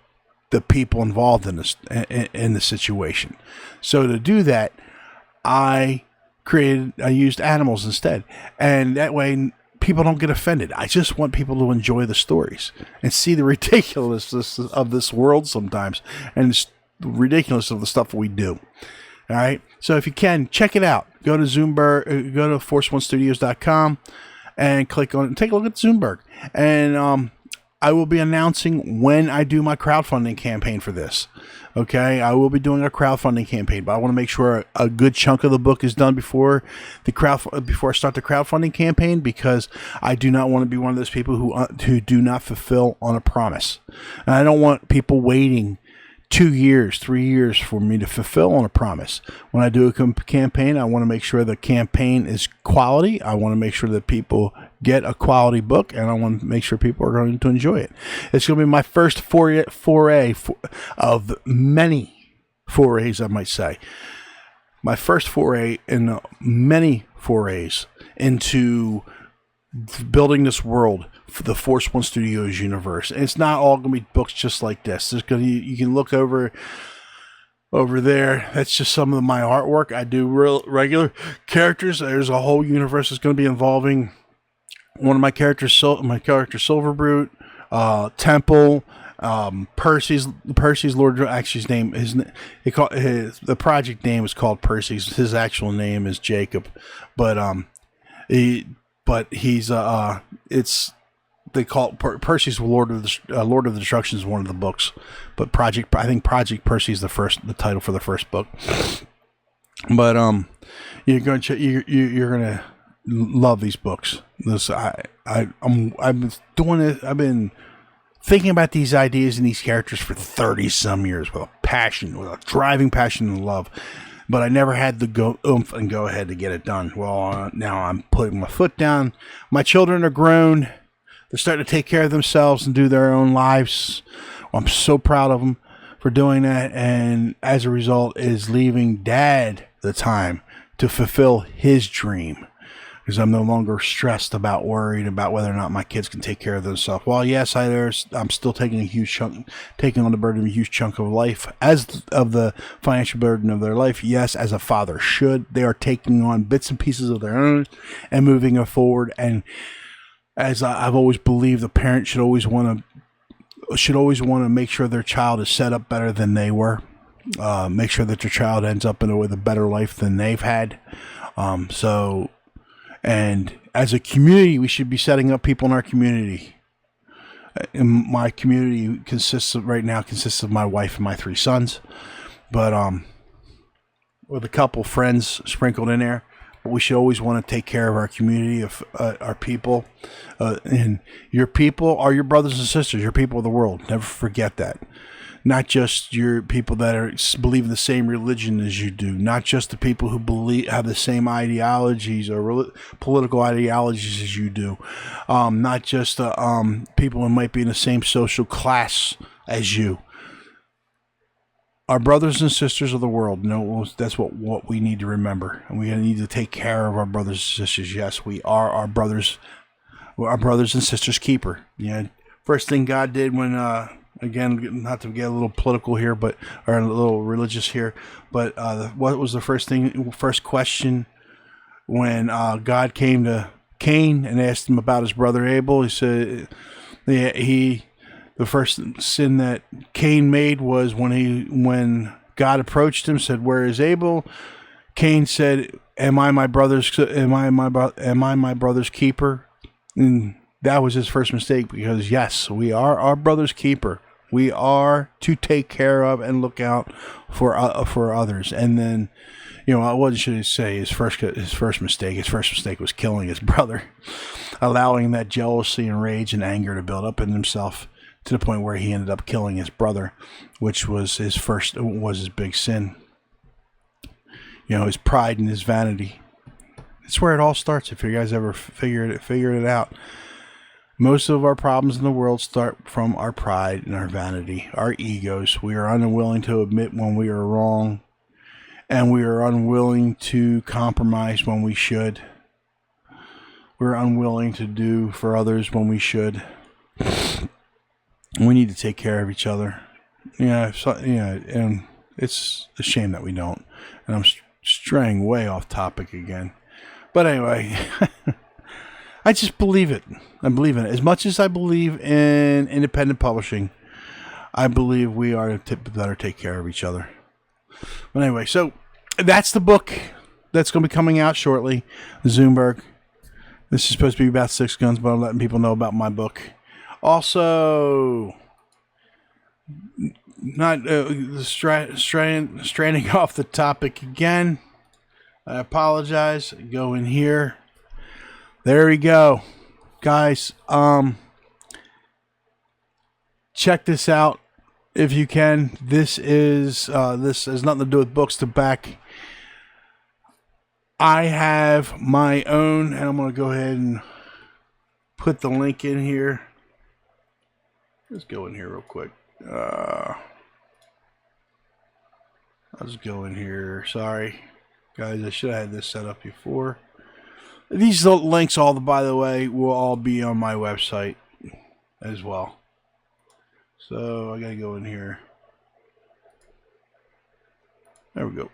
the people involved in the situation. So to do that, I used animals instead. And that way people don't get offended. I just want people to enjoy the stories and see the ridiculousness of this world sometimes and the ridiculousness of the stuff we do. All right. So if you can, check it out. Go to Zoomberg, go to force1studios.com and take a look at Zoomberg. And I will be announcing when I do my crowdfunding campaign for this. Okay, I will be doing a crowdfunding campaign, but I want to make sure a good chunk of the book is done before I start the crowdfunding campaign, because I do not want to be one of those people who do not fulfill on a promise. And I don't want people waiting 2 years, 3 years for me to fulfill on a promise. When I do a campaign, I want to make sure the campaign is quality. I want to make sure that people get a quality book, and I want to make sure people are going to enjoy it. It's going to be my first foray of many forays, I might say. My first foray in many forays into building this world for the Force One Studios universe. And it's not all going to be books just like this. You can look over there. That's just some of my artwork. I do regular characters. There's a whole universe that's going to be involving one of my characters, Silver Brute, Temple, Percy's Lord. Actually, the project name is called Percy's. His actual name is Jacob, but they call it Percy's Lord of the Destruction is one of the books, but I think Project Percy is the title for the first book. But you're gonna love these books. I've been thinking about these ideas and these characters for 30 some years with a driving passion and love. But I never had the oomph and go ahead to get it done. Well, now I'm putting my foot down. My children are grown. They're starting to take care of themselves and do their own lives. I'm so proud of them for doing that. And as a result, is leaving Dad the time to fulfill his dream. Because I'm no longer worried about whether or not my kids can take care of themselves. Well, yes, I'm still taking on the burden of a huge chunk of life, of the financial burden of their life. Yes, as a father should. They are taking on bits and pieces of their own and moving it forward. And as I've always believed, the parent should always want to make sure their child is set up better than they were. Make sure that your child ends up with a better life than they've had. And as a community, we should be setting up people in our community. And my community consists of my wife and my 3 sons, but with a couple friends sprinkled in there. But we should always want to take care of our community, of our people, and your people are your brothers and sisters, your people of the world. Never forget that. Not just your people that believe in the same religion as you do. Not just the people who have the same ideologies or political ideologies as you do. Not just people who might be in the same social class as you. Our brothers and sisters of the world. That's what we need to remember, and we need to take care of our brothers and sisters. Yes, we are our brothers and sisters' keeper. Yeah. First thing God did when. Again, not to get a little political here, or a little religious here, but what was the first question when God came to Cain and asked him about his brother Abel? He said, the first sin that Cain made was when God approached him, said, "Where is Abel?" Cain said, Am I my brother's keeper?" And that was his first mistake, because yes, we are our brother's keeper. We are to take care of and look out for others. And then, what should I say? His first mistake was killing his brother, allowing that jealousy and rage and anger to build up in himself to the point where he ended up killing his brother, which was his big sin. His pride and his vanity. That's where it all starts. If you guys ever figured it out. Most of our problems in the world start from our pride and our vanity, our egos. We are unwilling to admit when we are wrong, and we are unwilling to compromise when we should. We're unwilling to do for others when we should. We need to take care of each other. And it's a shame that we don't. And I'm straying way off topic again. But anyway, I just believe it. I believe in it. As much as I believe in independent publishing, I believe we are to better take care of each other. But anyway, so that's the book that's going to be coming out shortly. Zoomberg. This is supposed to be about 6 guns, but I'm letting people know about my book. Also, not straying off the topic again. I apologize. Go in here. There we go. Guys, check this out if you can. This has nothing to do with books to back. I have my own, and I'm going to go ahead and put the link in here. Let's go in here real quick. I'll just go in here. Sorry, guys, I should have had this set up before. These links, by the way, will all be on my website as well. So I gotta go in here. There we go.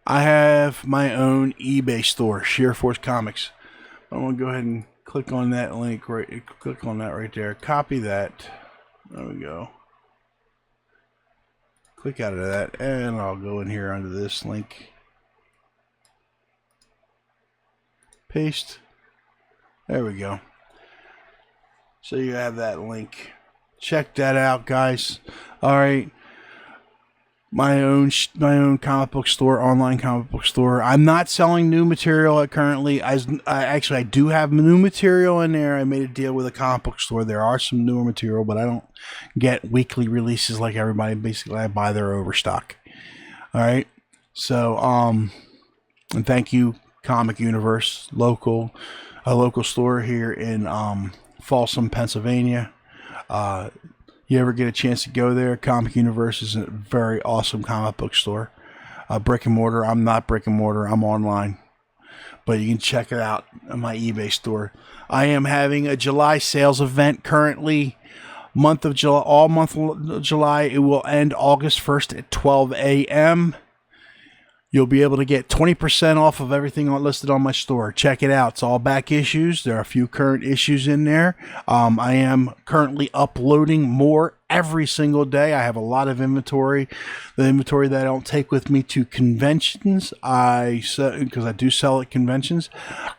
I have my own eBay store, Sheer Force Comics. I'm gonna go ahead and click on that link right. Click on that right there. Copy that. There we go. Click out of that, and I'll go in here under this link. Paste. There we go. So you have that link. Check that out, guys. All right. My own comic book store, online comic book store. I'm not selling new material currently. I do have new material in there. I made a deal with a comic book store. There are some newer material, but I don't get weekly releases like everybody. Basically, I buy their overstock. All right. So, and thank you, Comic Universe, a local store here in Folsom, Pennsylvania. You ever get a chance to go there? Comic Universe is a very awesome comic book store. Brick and mortar. I'm not brick and mortar. I'm online. But you can check it out on my eBay store. I am having a July sales event currently. Month of July, all month of July. It will end August 1st at 12 a.m. You'll be able to get 20% off of everything listed on my store. Check it out. It's all back issues. There are a few current issues in there. I am currently uploading more every single day. I have a lot of inventory. The inventory that I don't take with me to conventions, because I do sell at conventions,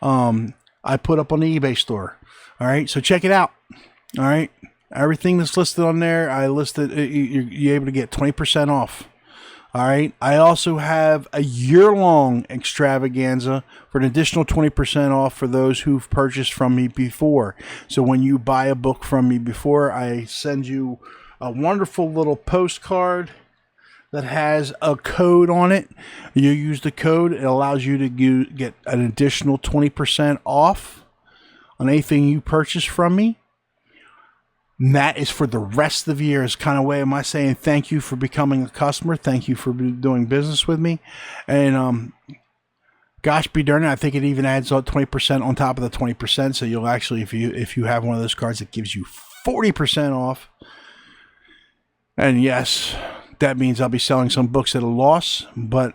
I put up on the eBay store. All right, so check it out. All right, everything that's listed on there, I listed. You're able to get 20% off. All right. I also have a year-long extravaganza for an additional 20% off for those who've purchased from me before. So when you buy a book from me before, I send you a wonderful little postcard that has a code on it. You use the code. It allows you to get an additional 20% off on anything you purchase from me. And that is for the rest of the year. Is kind of way of my saying thank you for becoming a customer. Thank you for doing business with me. And gosh be darn it, I think it even adds 20% on top of the 20%. So you'll actually, if you have one of those cards, it gives you 40% off. And yes, that means I'll be selling some books at a loss, but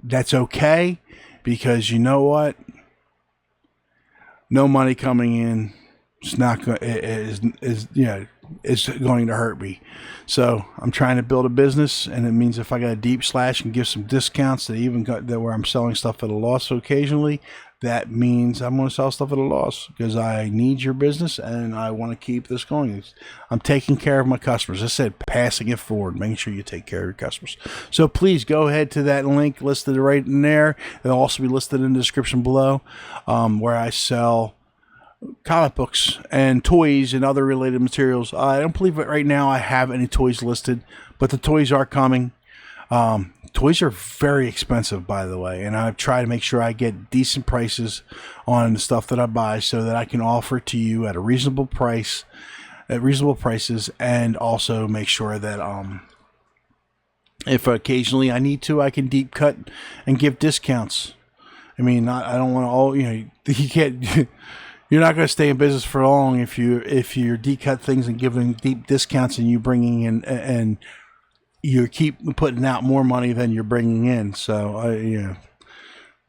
that's okay because you know what? No money coming in. It's not going. Is going to hurt me. So I'm trying to build a business, and it means if I got a deep slash and give some discounts that even got that where I'm selling stuff at a loss occasionally, that means I'm going to sell stuff at a loss because I need your business and I want to keep this going. I'm taking care of my customers. I said passing it forward, making sure you take care of your customers. So please go ahead to that link listed right in there. It'll also be listed in the description below, where I sell comic books and toys and other related materials. I don't believe right now I have any toys listed, but the toys are coming. Toys are very expensive, by the way, and I try to make sure I get decent prices on the stuff that I buy so that I can offer to you at a reasonable price, at reasonable prices, and also make sure that if occasionally I need to, I can deep cut and give discounts. I mean, I don't want to all, you can't. You're not going to stay in business for long if you decut things and giving deep discounts and you bringing in and you keep putting out more money than you're bringing in. So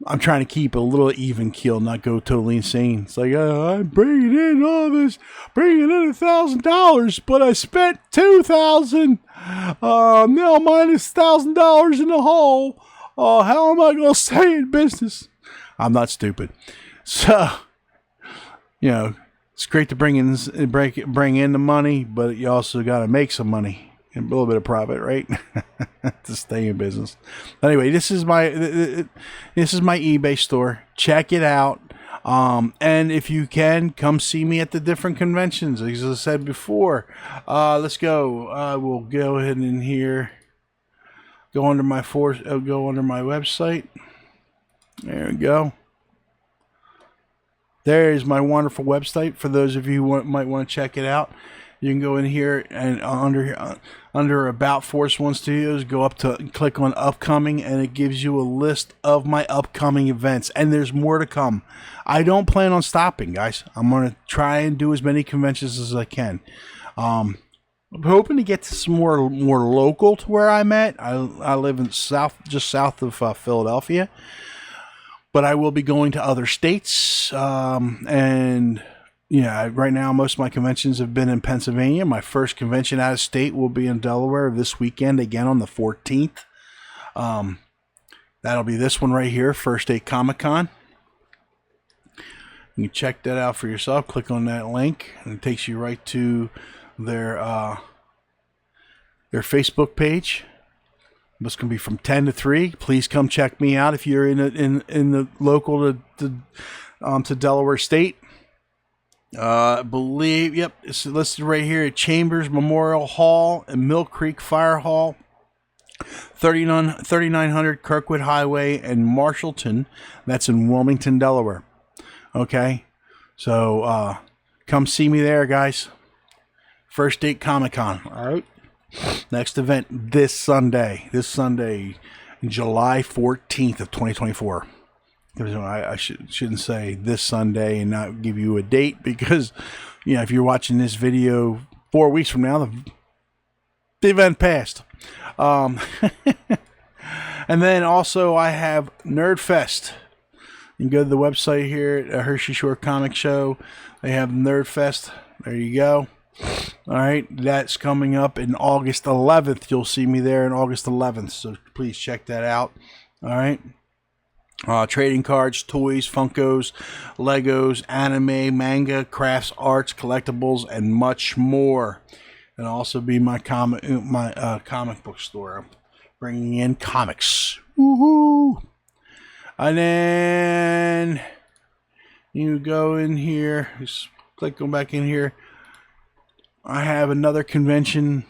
I'm trying to keep a little even keel, not go totally insane. It's like I'm bringing in all this, bringing in $1,000, but I spent $2,000. Now minus $1,000 in the hole. How am I going to stay in business? I'm not stupid. So. It's great to bring in the money, but you also got to make some money and a little bit of profit, right? To stay in business. Anyway, this is my eBay store. Check it out. And if you can, come see me at the different conventions. As I said before, let's go. We'll go ahead and here. Go under my website. There we go. There is my wonderful website. For those of you who might want to check it out, you can go in here and under About Force One Studios, go up to click on Upcoming, and it gives you a list of my upcoming events. And there's more to come. I don't plan on stopping, guys. I'm going to try and do as many conventions as I can. I'm hoping to get to some more local to where I'm at. I live in just south of Philadelphia. But I will be going to other states and yeah, right now most of my conventions have been in Pennsylvania. My first convention out of state will be in Delaware this weekend, again on the 14th. That'll be this one right here, First State Comic Con. You can check that out for yourself. Click on that link, and it takes you right to their Facebook page. It's going to be from 10 to 3. Please come check me out if you're in the local to Delaware State. I believe, yep, it's listed right here at Chambers Memorial Hall and Mill Creek Fire Hall, 3900 Kirkwood Highway and Marshallton. That's in Wilmington, Delaware. Okay, so come see me there, guys. First State Comic Con. All right. Next event this Sunday, July 14th of 2024. I shouldn't say this Sunday and not give you a date because, you know, if you're watching this video 4 weeks from now, the event passed. And then also I have Nerdfest. You can go to the website here at Hershey Shore Comic Show. They have Nerdfest. There you go. All right, that's coming up in August 11th. You'll see me there on August 11th, so please check that out. All right. Trading cards, toys, Funkos, Legos, anime, manga, crafts, arts, collectibles, and much more. And also be my comic book store. I'm bringing in comics. Woohoo! And then you go in here. Just go back in here. I have another convention.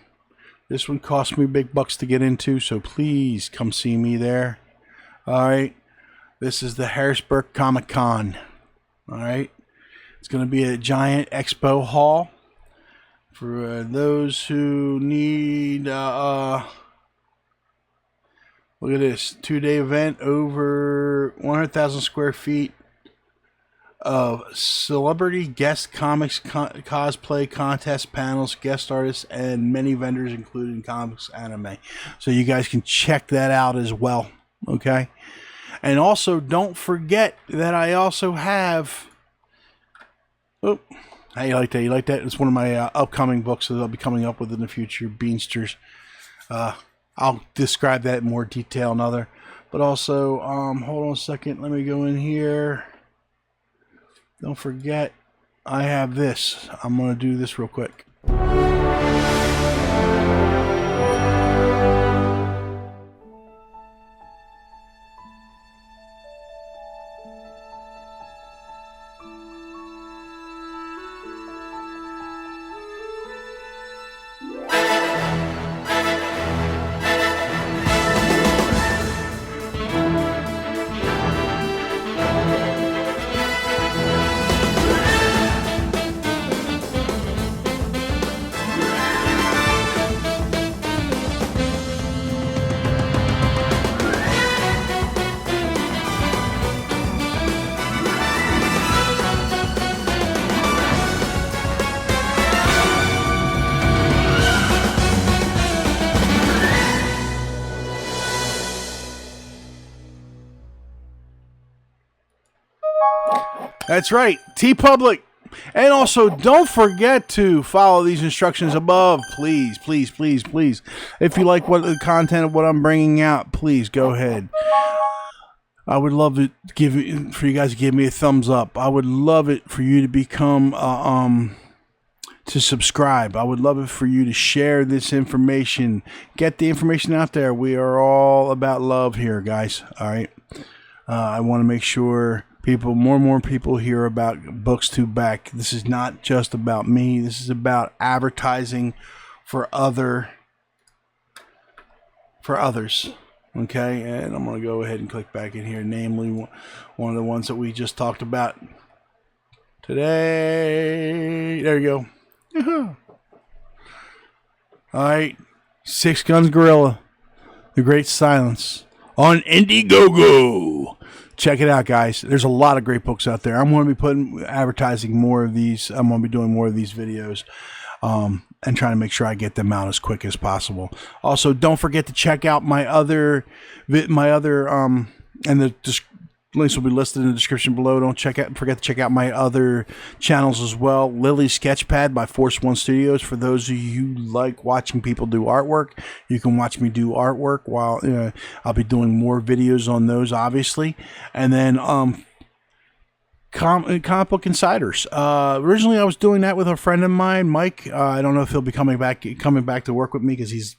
This one cost me big bucks to get into, so please come see me there. All right. This is the Harrisburg Comic Con. All right. It's going to be a giant expo hall for those who need. Look at this 2-day event, over 100,000 square feet of celebrity guest comics, cosplay contest panels, guest artists, and many vendors, including comics, anime. So you guys can check that out as well. Okay. And also, don't forget that I also have. Oh, how you like that? You like that? It's one of my upcoming books that I'll be coming up with in the future. Beansters. I'll describe that in more detail another. But also, hold on a second. Let me go in here. Don't forget, I have this. I'm going to do this real quick. That's right, TeePublic. And also, don't forget to follow these instructions above. Please, please, please, please. If you like what the content of what I'm bringing out, please go ahead. I would love it for you guys to give me a thumbs up. I would love it for you to become to subscribe. I would love it for you to share this information. Get the information out there. We are all about love here, guys. All right. I want to make sure more and more people hear about Books to Back. This is not just about me. This is about advertising for others. Okay, and I'm going to go ahead and click back in here, namely one of the ones that we just talked about today. There you go. All right, Six Guns Gorilla, The Great Silence on Indiegogo. Check it out, guys. There's a lot of great books out there. I'm going to be advertising more of these. I'm going to be doing more of these videos and trying to make sure I get them out as quick as possible. Also, don't forget to check out my other and Links will be listed in the description below. Don't forget to check out my other channels as well. Lily Sketchpad by Force One Studios. For those of you who like watching people do artwork, you can watch me do artwork while I'll be doing more videos on those, obviously. And then Comic Book Insiders. Originally, I was doing that with a friend of mine, Mike. I don't know if he'll be coming back to work with me because he's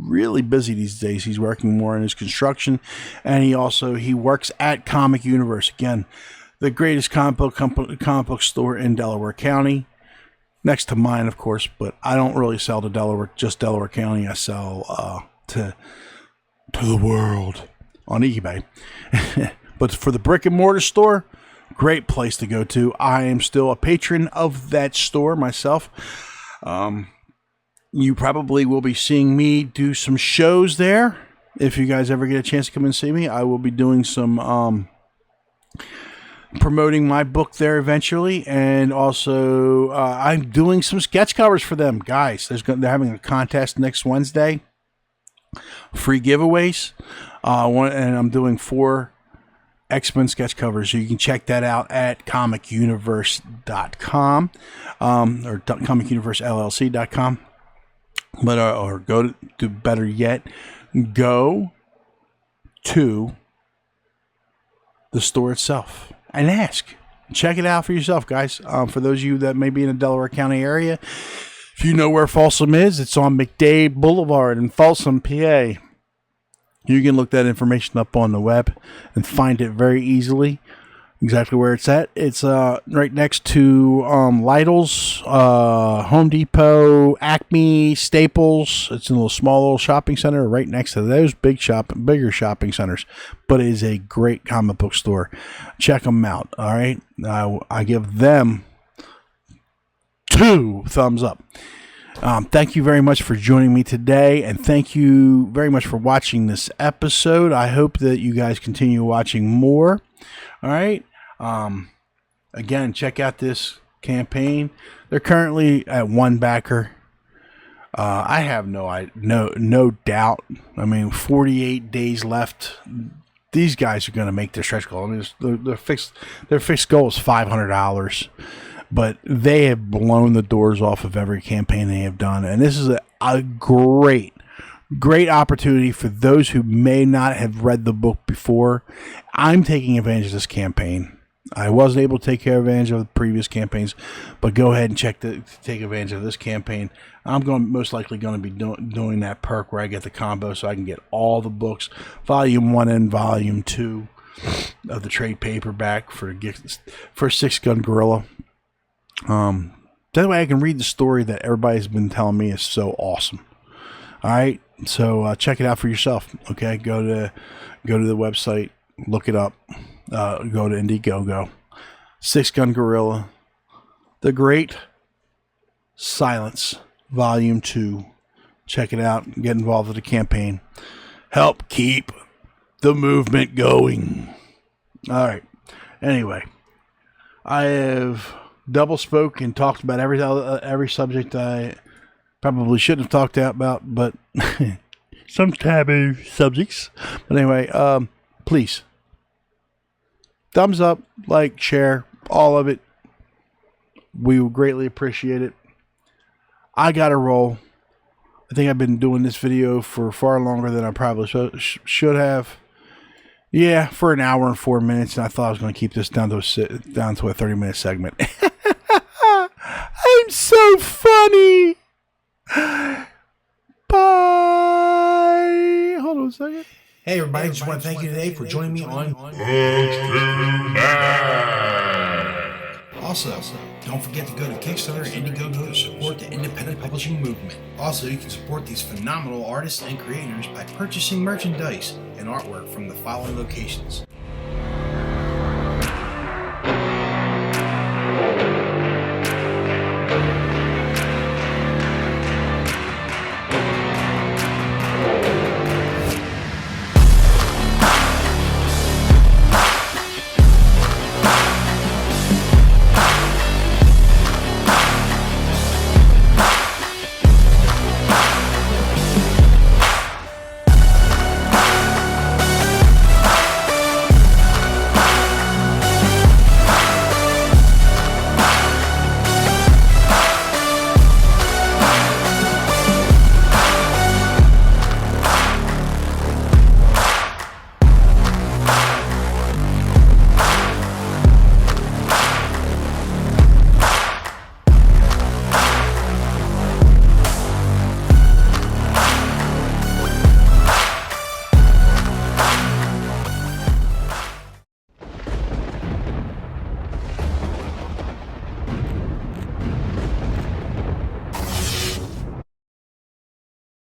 really busy these days. He's working more in his construction, and he works at Comic Universe. Again, the greatest comic book store in Delaware County, next to mine, of course. But I don't really sell to Delaware County. I sell to the world on eBay. But for the brick and mortar store, great place to go to. I am still a patron of that store myself. You probably will be seeing me do some shows there. If you guys ever get a chance to come and see me, I will be doing some promoting my book there eventually. And also, I'm doing some sketch covers for them. Guys, they're having a contest next Wednesday. Free giveaways. And I'm doing 4 X-Men sketch covers. So you can check that out at comicuniverse.com or comicuniversellc.com. But or go to better yet, go to the store itself and ask. Check it out for yourself, guys. For those of you that may be in the Delaware County area, if you know where Folsom is, it's on McDade Boulevard in Folsom, PA. You can look that information up on the web and find it very easily. Exactly where it's at. It's right next to Lidl's, Home Depot, Acme, Staples. It's in a small shopping center right next to those bigger shopping centers. But it is a great comic book store. Check them out. All right, I give them 2 thumbs up. Thank you very much for joining me today, and thank you very much for watching this episode. I hope that you guys continue watching more. All right. Again, check out this campaign. They're currently at 1 backer. I have no doubt. I mean, 48 days left. These guys are going to make their stretch goal. I mean, their fixed goal is $500, but they have blown the doors off of every campaign they have done, and this is a great opportunity for those who may not have read the book before. I'm taking advantage of this campaign. I wasn't able to take advantage of the previous campaigns, but go ahead and take advantage of this campaign. I'm most likely going to be doing that perk where I get the combo so I can get all the books, Volume 1 and Volume 2 of the trade paperback for Six Gun Gorilla. That way I can read the story that everybody's been telling me is so awesome. All right, so check it out for yourself. Okay, go to the website, look it up. Go to Indiegogo. Six Gun Gorilla, The Great Silence, Volume 2. Check it out. Get involved with the campaign. Help keep the movement going. All right. Anyway, I have double spoke and talked about every subject I probably shouldn't have talked about, but some taboo subjects. But anyway, please. Thumbs up, like, share, all of it. We will greatly appreciate it. I got to roll. I think I've been doing this video for far longer than I probably should have. Yeah, for an hour and 4 minutes, and I thought I was going to keep this down to a 30-minute segment. I'm so funny. Bye. Hold on a second. Hey everybody, just want to thank you today for joining me on Also, don't forget to go to Kickstarter and Indiegogo to support the independent publishing movement. Also, you can support these phenomenal artists and creators by purchasing merchandise and artwork from the following locations: